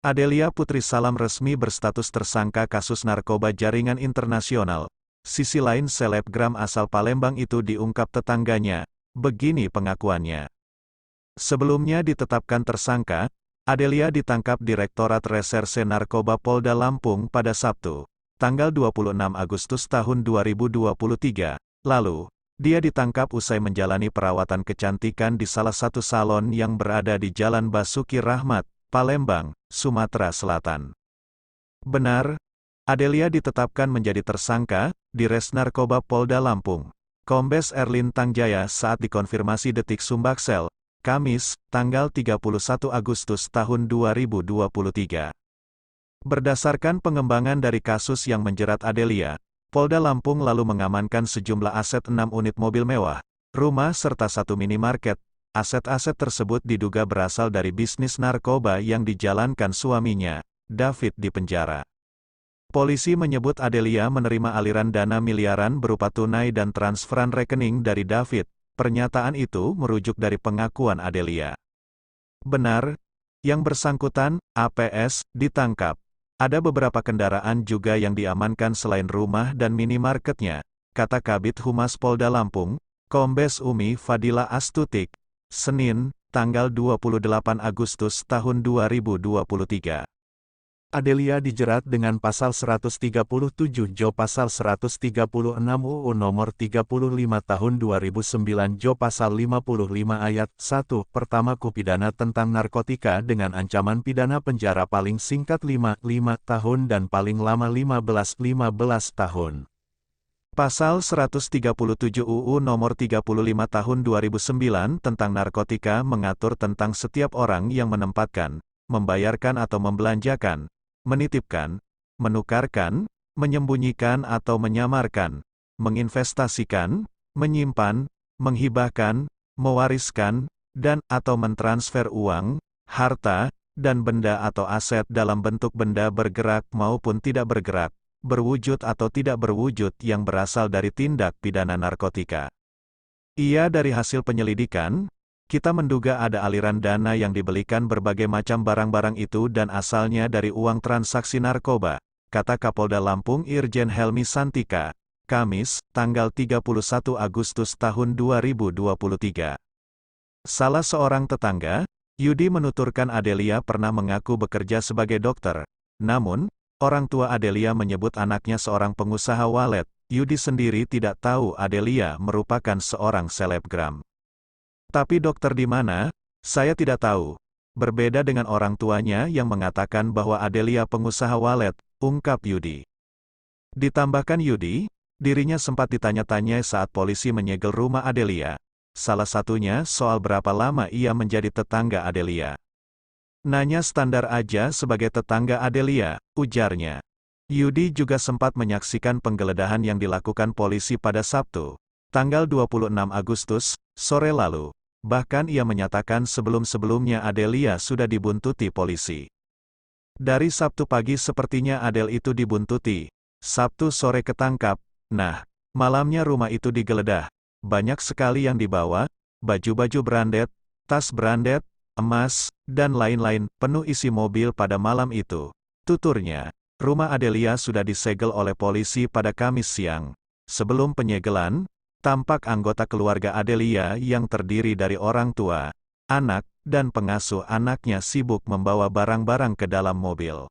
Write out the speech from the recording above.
Adelia Putri Salam resmi berstatus tersangka kasus narkoba jaringan internasional. Sisi lain selebgram asal Palembang itu diungkap tetangganya. Begini pengakuannya. Sebelumnya ditetapkan tersangka, Adelia ditangkap Direktorat Reserse Narkoba Polda Lampung pada Sabtu, tanggal 26 Agustus tahun 2023, lalu. Dia ditangkap usai menjalani perawatan kecantikan di salah satu salon yang berada di Jalan Basuki Rahmat, Palembang, Sumatera Selatan. Benar, Adelia ditetapkan menjadi tersangka di Res Narkoba Polda Lampung. Kombes Erlin Tangjaya saat dikonfirmasi Detik Sumbaksel, Kamis, tanggal 31 Agustus tahun 2023. Berdasarkan pengembangan dari kasus yang menjerat Adelia, Polda Lampung lalu mengamankan sejumlah aset 6 unit mobil mewah, rumah serta 1 minimarket. Aset-aset tersebut diduga berasal dari bisnis narkoba yang dijalankan suaminya, David di penjara. Polisi menyebut Adelia menerima aliran dana miliaran berupa tunai dan transferan rekening dari David. Pernyataan itu merujuk dari pengakuan Adelia. Benar, yang bersangkutan, APS, ditangkap. Ada beberapa kendaraan juga yang diamankan selain rumah dan minimarketnya, kata Kabid Humas Polda Lampung, Kombes Umi Fadila Astutik, Senin, tanggal 28 Agustus tahun 2023. Adelia dijerat dengan pasal 137 Jo pasal 136 UU nomor 35 tahun 2009 Jo pasal 55 ayat 1 pertama Kupidana tentang narkotika dengan ancaman pidana penjara paling singkat 5 tahun dan paling lama 15 tahun. Pasal 137 UU nomor 35 tahun 2009 tentang narkotika mengatur tentang setiap orang yang menempatkan, membayarkan atau membelanjakan, menitipkan, menukarkan, menyembunyikan atau menyamarkan, menginvestasikan, menyimpan, menghibahkan, mewariskan, dan atau mentransfer uang, harta, dan benda atau aset dalam bentuk benda bergerak maupun tidak bergerak, berwujud atau tidak berwujud yang berasal dari tindak pidana narkotika. Ia dari hasil penyelidikan, kita menduga ada aliran dana yang dibelikan berbagai macam barang-barang itu dan asalnya dari uang transaksi narkoba, kata Kapolda Lampung Irjen Helmi Santika, Kamis, tanggal 31 Agustus tahun 2023. Salah seorang tetangga, Yudi menuturkan Adelia pernah mengaku bekerja sebagai dokter, namun, orang tua Adelia menyebut anaknya seorang pengusaha walet. Yudi sendiri tidak tahu Adelia merupakan seorang selebgram. Tapi dokter di mana? Saya tidak tahu. Berbeda dengan orang tuanya yang mengatakan bahwa Adelia pengusaha walet, ungkap Yudi. Ditambahkan Yudi, dirinya sempat ditanya-tanya saat polisi menyegel rumah Adelia. Salah satunya soal berapa lama ia menjadi tetangga Adelia. Nanya standar aja sebagai tetangga Adelia, ujarnya. Yudi juga sempat menyaksikan penggeledahan yang dilakukan polisi pada Sabtu, tanggal 26 Agustus, sore lalu. Bahkan ia menyatakan sebelum-sebelumnya Adelia sudah dibuntuti polisi. Dari Sabtu pagi sepertinya Adel itu dibuntuti. Sabtu sore ketangkap. Nah, malamnya rumah itu digeledah. Banyak sekali yang dibawa, baju-baju branded, tas branded, emas, dan lain-lain, penuh isi mobil pada malam itu. Tuturnya, rumah Adelia sudah disegel oleh polisi pada Kamis siang. Sebelum penyegelan, tampak anggota keluarga Adelia yang terdiri dari orang tua, anak, dan pengasuh anaknya sibuk membawa barang-barang ke dalam mobil.